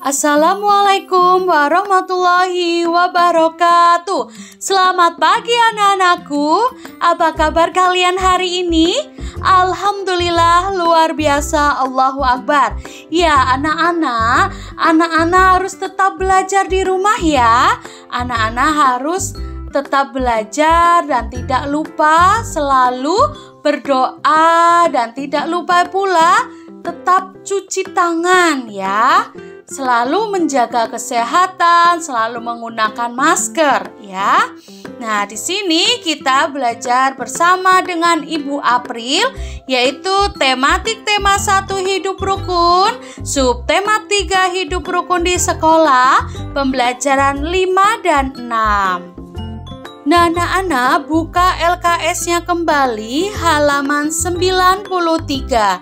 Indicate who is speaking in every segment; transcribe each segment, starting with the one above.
Speaker 1: Assalamualaikum warahmatullahi wabarakatuh. Selamat pagi anak-anakku. Apa kabar kalian hari ini? Alhamdulillah luar biasa, Allahu Akbar. Ya anak-anak harus tetap belajar di rumah ya. Anak-anak harus tetap belajar dan tidak lupa selalu berdoa dan tidak lupa pula tetap cuci tangan ya. Selalu menjaga kesehatan, selalu menggunakan masker ya. Nah, di sini kita belajar bersama dengan Ibu April yaitu tematik tema 1 hidup rukun, subtema 3 hidup rukun di sekolah, pembelajaran 5 dan 6. Nah, anak-anak buka LKS-nya kembali halaman 93.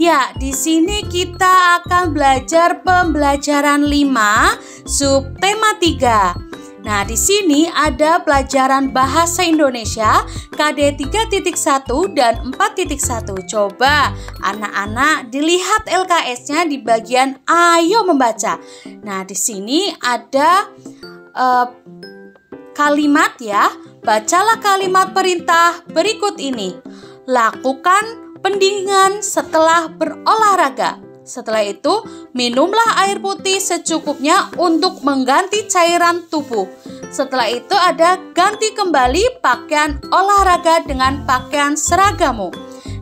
Speaker 1: Ya, di sini kita akan belajar pembelajaran 5, subtema 3. Nah, di sini ada pelajaran bahasa Indonesia KD 3.1 dan 4.1. Coba anak-anak dilihat LKS-nya di bagian ayo membaca. Nah, di sini ada kalimat ya. Bacalah kalimat perintah berikut ini. Lakukan pendinginan setelah berolahraga. Setelah itu, minumlah air putih secukupnya untuk mengganti cairan tubuh. Setelah itu ada ganti kembali pakaian olahraga dengan pakaian seragamu.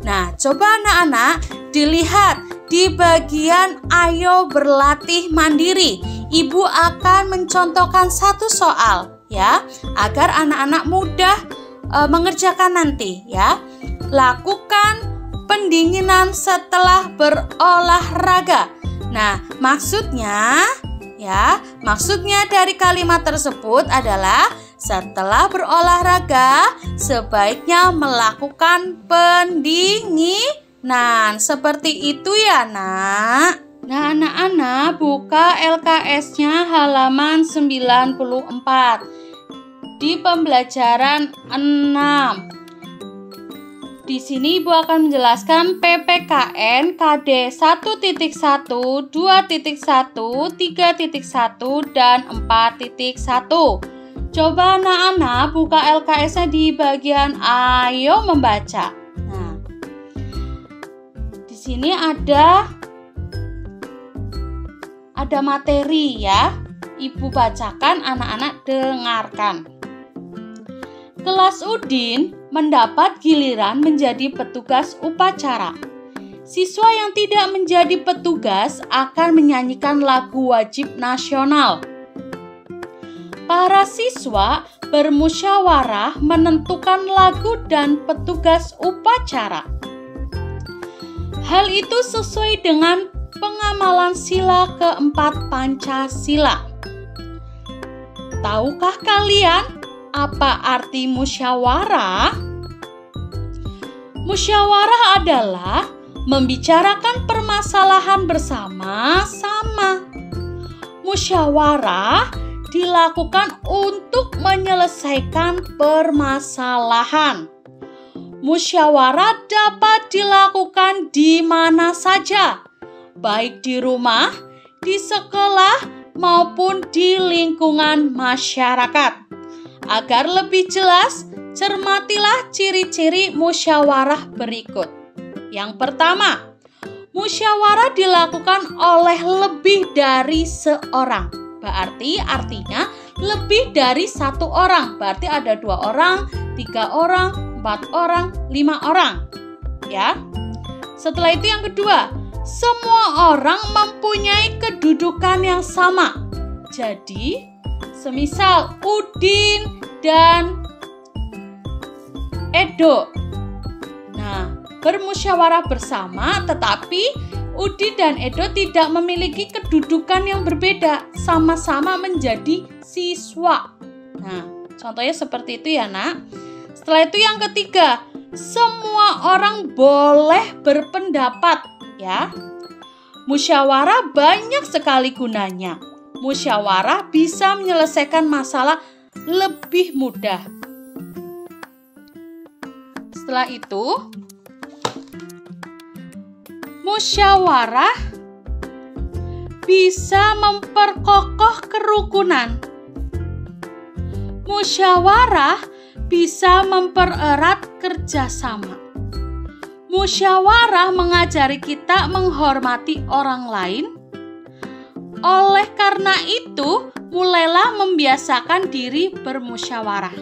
Speaker 1: Nah, coba anak-anak dilihat di bagian ayo berlatih mandiri. Ibu akan mencontohkan satu soal ya, agar anak-anak mudah mengerjakan nanti ya. Lakukan pendinginan setelah berolahraga. Nah, maksudnya dari kalimat tersebut adalah setelah berolahraga sebaiknya melakukan pendinginan. Seperti itu ya, Nak. Nah, anak-anak buka LKS-nya halaman 94 di pembelajaran 6. Di sini Ibu akan menjelaskan PPKN KD 1.1, 2.1, 3.1, dan 4.1. Coba anak-anak buka LKS-nya di bagian ayo membaca. Nah, di sini ada materi ya. Ibu bacakan, anak-anak dengarkan. Kelas Udin mendapat giliran menjadi petugas upacara. Siswa yang tidak menjadi petugas akan menyanyikan lagu wajib nasional. Para siswa bermusyawarah menentukan lagu dan petugas upacara. Hal itu sesuai dengan pengamalan sila keempat Pancasila. Tahukah kalian apa arti musyawarah? Musyawarah adalah membicarakan permasalahan bersama-sama. Musyawarah dilakukan untuk menyelesaikan permasalahan. Musyawarah dapat dilakukan di mana saja, baik di rumah, di sekolah, maupun di lingkungan masyarakat. Agar lebih jelas, cermatilah ciri-ciri musyawarah berikut. Yang pertama, musyawarah dilakukan oleh lebih dari seorang. Artinya lebih dari satu orang. Berarti ada 2 orang, 3 orang, 4 orang, 5 orang. Ya. Setelah itu yang kedua, semua orang mempunyai kedudukan yang sama. Jadi, semisal Udin dan Edo. Nah, bermusyawarah bersama tetapi Udin dan Edo tidak memiliki kedudukan yang berbeda, sama-sama menjadi siswa. Nah, contohnya seperti itu ya, Nak. Setelah itu yang ketiga, semua orang boleh berpendapat ya. Musyawarah banyak sekali gunanya. Musyawarah bisa menyelesaikan masalah lebih mudah. Setelah itu, musyawarah bisa memperkokoh kerukunan. Musyawarah bisa mempererat kerjasama. Musyawarah mengajari kita menghormati orang lain. Oleh karena itu, mulailah membiasakan diri bermusyawarah.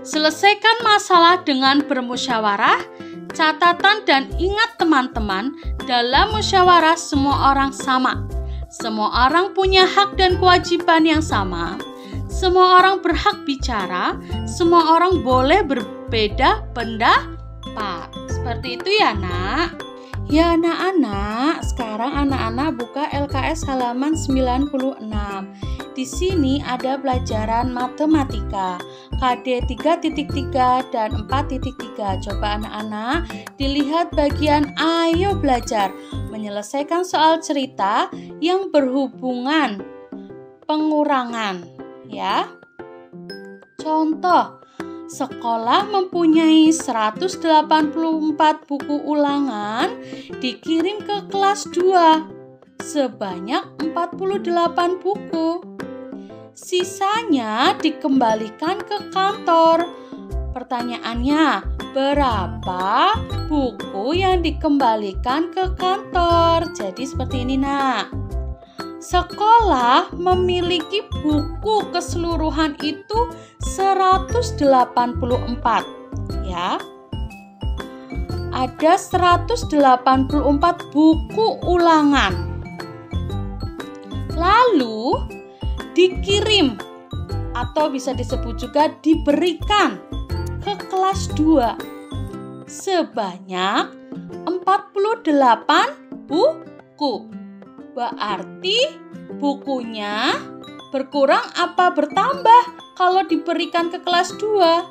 Speaker 1: Selesaikan masalah dengan bermusyawarah. Catatan dan ingat teman-teman, dalam musyawarah semua orang sama. Semua orang punya hak dan kewajiban yang sama. Semua orang berhak bicara. Semua orang boleh berbeda pendapat. Seperti itu ya, Nak. Ya anak-anak, sekarang anak-anak buka LKS halaman 96. Di sini ada pelajaran matematika KD 3.3 dan 4.3. Coba anak-anak dilihat bagian ayo belajar menyelesaikan soal cerita yang berhubungan pengurangan ya. Contoh, sekolah mempunyai 184 buku ulangan dikirim ke kelas 2 sebanyak 48 buku. Sisanya dikembalikan ke kantor. Pertanyaannya, berapa buku yang dikembalikan ke kantor? Jadi seperti ini, Nak. Sekolah memiliki buku keseluruhan itu 184 ya. Ada 184 buku ulangan. Lalu dikirim atau bisa disebut juga diberikan ke kelas 2 sebanyak 48 buku. Berarti bukunya berkurang apa bertambah kalau diberikan ke kelas 2?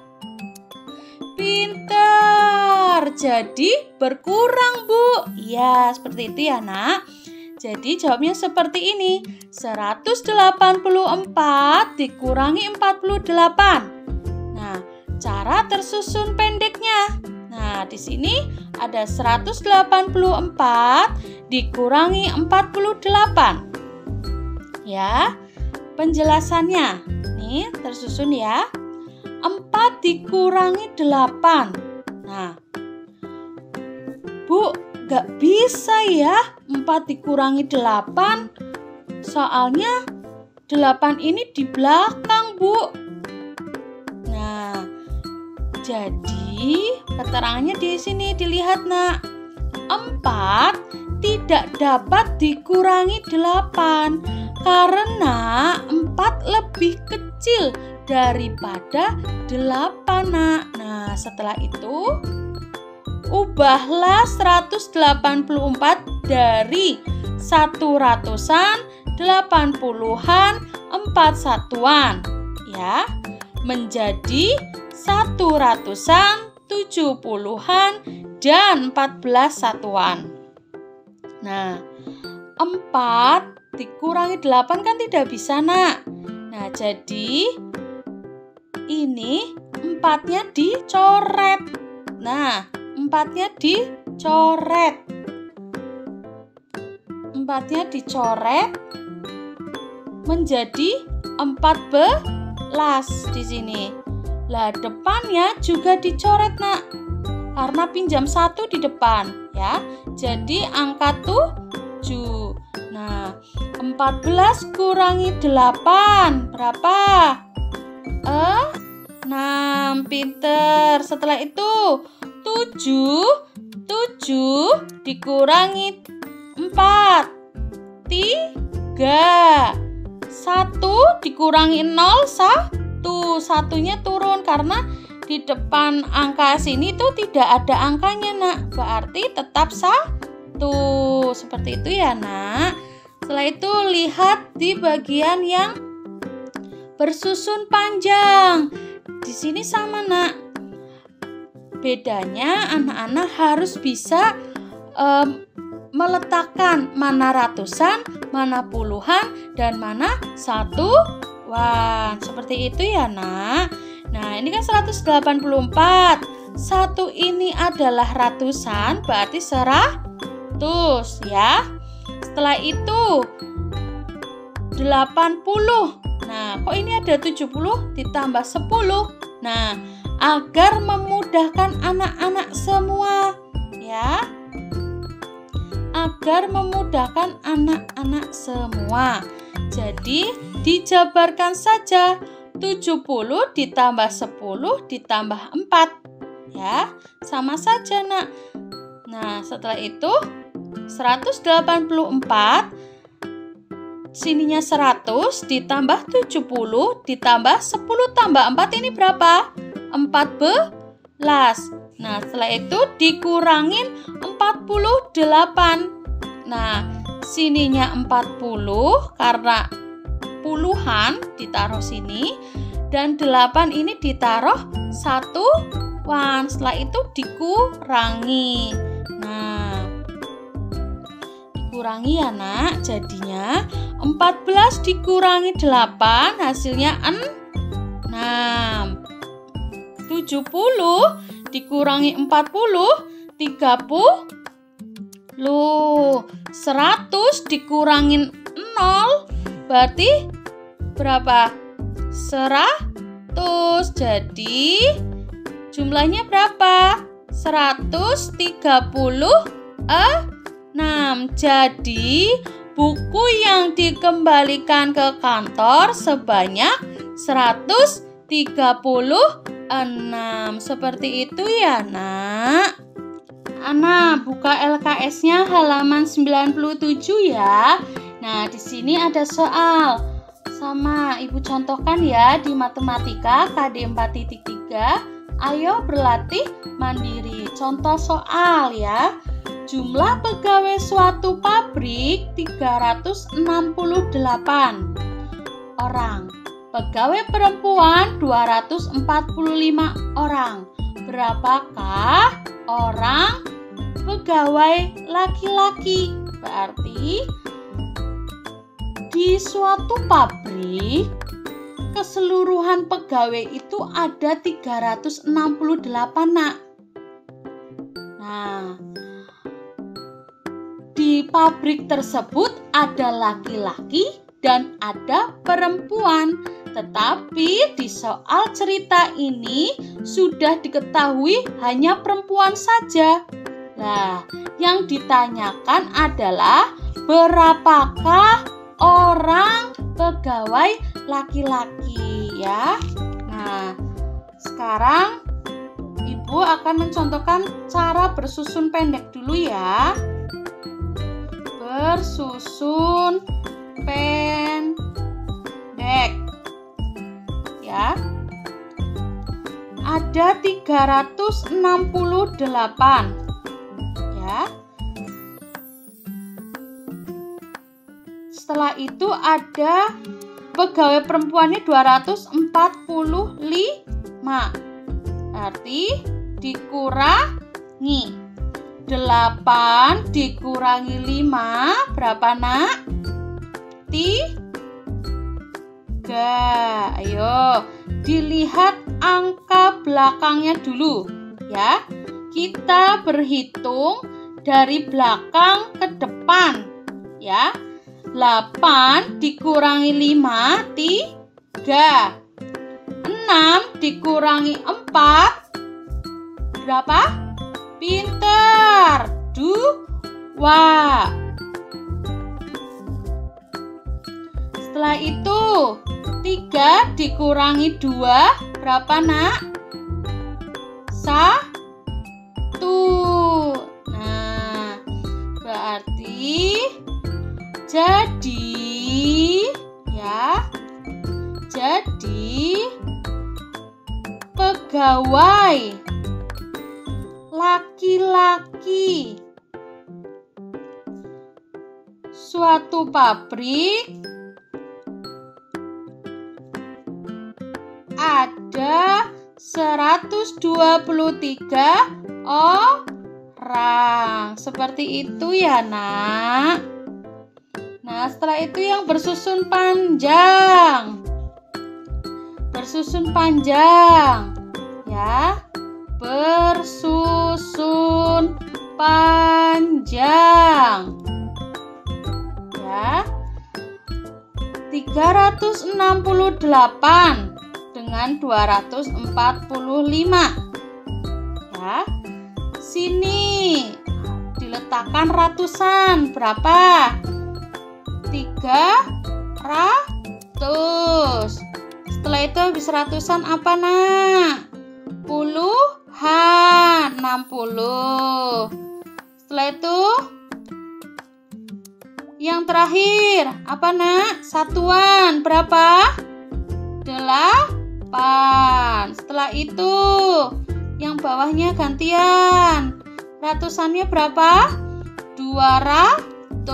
Speaker 1: Pintar, jadi berkurang, Bu. Ya, seperti itu ya, Nak. Jadi jawabnya seperti ini. 184 dikurangi 48. Nah, cara tersusun pendeknya. Nah, di sini ada 184 dikurangi 48. Ya, penjelasannya. Nih, tersusun ya. 4 dikurangi 8. Nah, Bu, gak bisa ya 4 dikurangi 8. Soalnya 8 ini di belakang, Bu. Nah, jadi keterangannya di sini dilihat, Nak. 4 tidak dapat dikurangi 8 karena 4 lebih kecil daripada 8, Nak. Nah, setelah itu ubahlah 184 dari 100-an, 80-an, 4 satuan ya, menjadi 100-an, 70-an, dan 14 satuan. Nah, 4 dikurangi 8 kan tidak bisa, Nak. Nah, jadi ini 4-nya dicoret. Nah, 4-nya dicoret. 4-nya dicoret menjadi 14 di sini. Lah, depannya juga dicoret, Nak. Karena pinjam 1 di depan, ya. Jadi angka 7. Nah, 14 kurangi 8 berapa? 6. Pinter. Setelah itu 7 dikurangi 4 3. 1 dikurangi 0 1. Satunya turun karena di depan angka sini tuh tidak ada angkanya, Nak. Berarti tetap 1. Seperti itu ya, Nak. Setelah itu lihat di bagian yang bersusun panjang. Di sini sama, Nak. Bedanya anak-anak harus bisa meletakkan mana ratusan, mana puluhan, dan mana satuan. Seperti itu ya, Nak. Nah, ini kan 184. satu ini adalah ratusan, berarti 100 ya. Setelah itu 80. Nah, kok ini ada 70 ditambah 10? Nah, agar memudahkan anak-anak semua ya. Agar memudahkan anak-anak semua. Jadi, dijabarkan saja 70 ditambah 10 ditambah 4 ya. Sama saja, Nak. Nah, setelah itu 184 sininya 100 ditambah 70 ditambah 10 tambah 4 ini berapa? 14. Nah, setelah itu dikurangin 48. Nah, sininya 40 karena puluhan ditaruh sini dan 8 ini ditaruh satuan. Setelah itu dikurangi. Nah, dikurangi ya, Nak. Jadinya 14 dikurangi 8 hasilnya 6. 70 dikurangi 40 30. 100 dikurangin 0 berarti berapa? 100. Jadi jumlahnya berapa? 136. Jadi buku yang dikembalikan ke kantor sebanyak 136. Seperti itu ya, Nak. Anak, buka LKS-nya halaman 97 ya. Nah, di sini ada soal. Sama Ibu contohkan ya di matematika KD 4.3. Ayo berlatih mandiri. Contoh soal ya. Jumlah pegawai suatu pabrik 368 orang. Pegawai perempuan 245 orang. Berapakah orang pegawai laki-laki? Berarti di suatu pabrik keseluruhan pegawai itu ada 368, Nak. Nah, di pabrik tersebut ada laki-laki dan ada perempuan. Tetapi di soal cerita ini sudah diketahui hanya perempuan saja. Nah, yang ditanyakan adalah berapakah orang pegawai laki-laki ya. Nah, sekarang Ibu akan mencontohkan cara bersusun pendek dulu ya. Bersusun pendek ya. Ada 368 ya. Setelah itu ada pegawai perempuannya 245. Berarti dikurangi 8 dikurangi 5 berapa, Nak? 3. Ayo dilihat angka belakangnya dulu ya. Kita berhitung dari belakang ke depan ya. 8 dikurangi 5 3. 6 dikurangi 4 berapa? Pinter. 2. Setelah itu 3 dikurangi 2 berapa, Nak? 1. Nah, berarti jadi pegawai laki-laki suatu pabrik ada 123 orang. Seperti itu ya, Nak. Nah, setelah itu yang bersusun panjang. Bersusun panjang ya. bersusun panjang. Ya. 368 dengan 245. Ya. Sini diletakkan ratusan. Berapa? 300. Setelah itu habis ratusan apa, Nak? Puluhan. 60. Setelah itu yang terakhir apa, Nak? Satuan. Berapa? 8. Setelah itu yang bawahnya gantian. Ratusannya berapa? 200.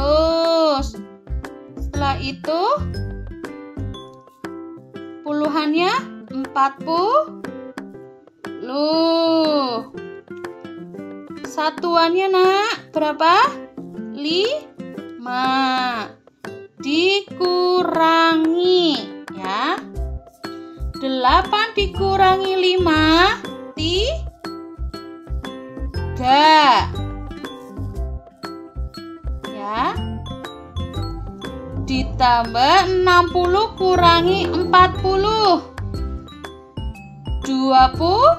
Speaker 1: Setelah itu puluhannya 40. Satuannya, Nak, berapa? 5. Dikurangi, ya. 8 dikurangi 5, 3. Ya. Ditambah 60 kurangi 40. 20.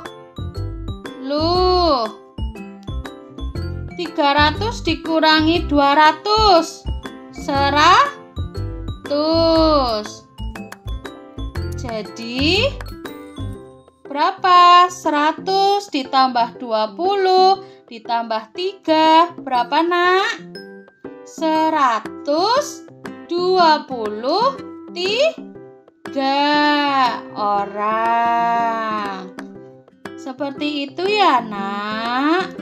Speaker 1: 300 dikurangi 200. 100. Jadi berapa? 100 ditambah 20 ditambah 3. Berapa, Nak? 123 orang. Seperti itu ya, Nak.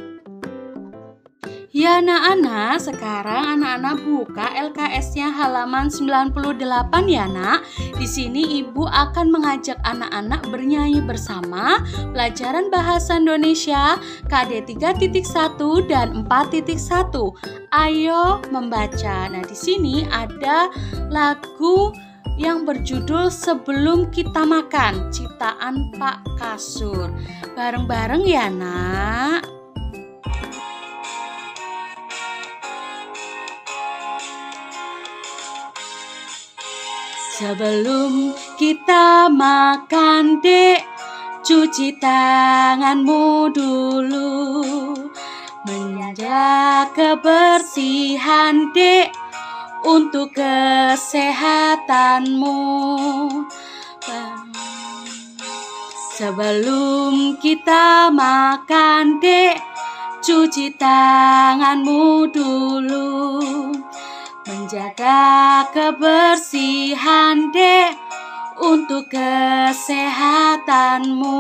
Speaker 1: Ya, anak-anak, sekarang anak-anak buka LKS-nya halaman 98 ya, Nak. Di sini Ibu akan mengajak anak-anak bernyanyi bersama pelajaran bahasa Indonesia KD 3.1 dan 4.1. Ayo membaca. Nah, di sini ada lagu yang berjudul Sebelum Kita Makan, ciptaan Pak Kasur. Bareng-bareng ya, Nak. Sebelum kita makan, Dek, cuci tanganmu dulu. Menjaga kebersihan, Dek, untuk kesehatanmu. Sebelum kita makan, Dek, cuci tanganmu dulu. Menjaga kebersihan, Dek, untuk kesehatanmu.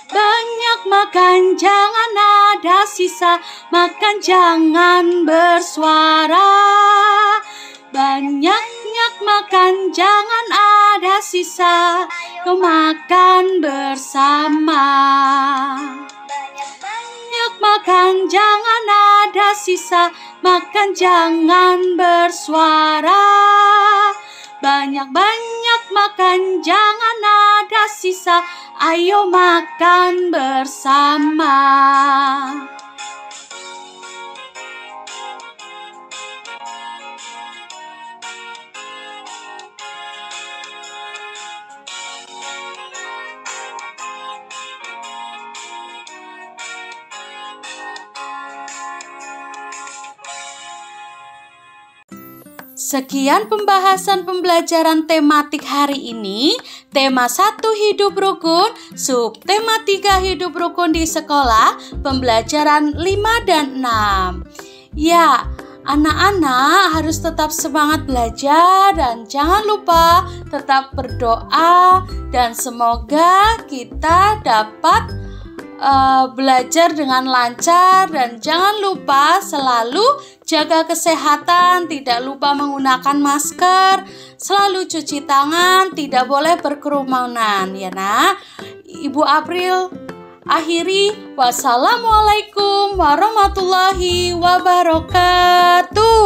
Speaker 1: Banyak makan, jangan ada sisa. Makan, jangan bersuara. Banyak makan, jangan ada sisa. Kau makan bersama. Banyak makan, jangan ada sisa. Makan, jangan bersuara. Banyak makan, jangan ada sisa. Ayo makan bersama. Sekian pembahasan pembelajaran tematik hari ini. Tema 1 hidup rukun, subtema 3 hidup rukun di sekolah, pembelajaran 5 dan 6. Ya, anak-anak harus tetap semangat belajar dan jangan lupa tetap berdoa dan semoga kita dapat belajar dengan lancar dan jangan lupa selalu jaga kesehatan, tidak lupa menggunakan masker, selalu cuci tangan, tidak boleh berkerumunan ya, Nak. Ibu April akhiri, wassalamualaikum warahmatullahi wabarakatuh.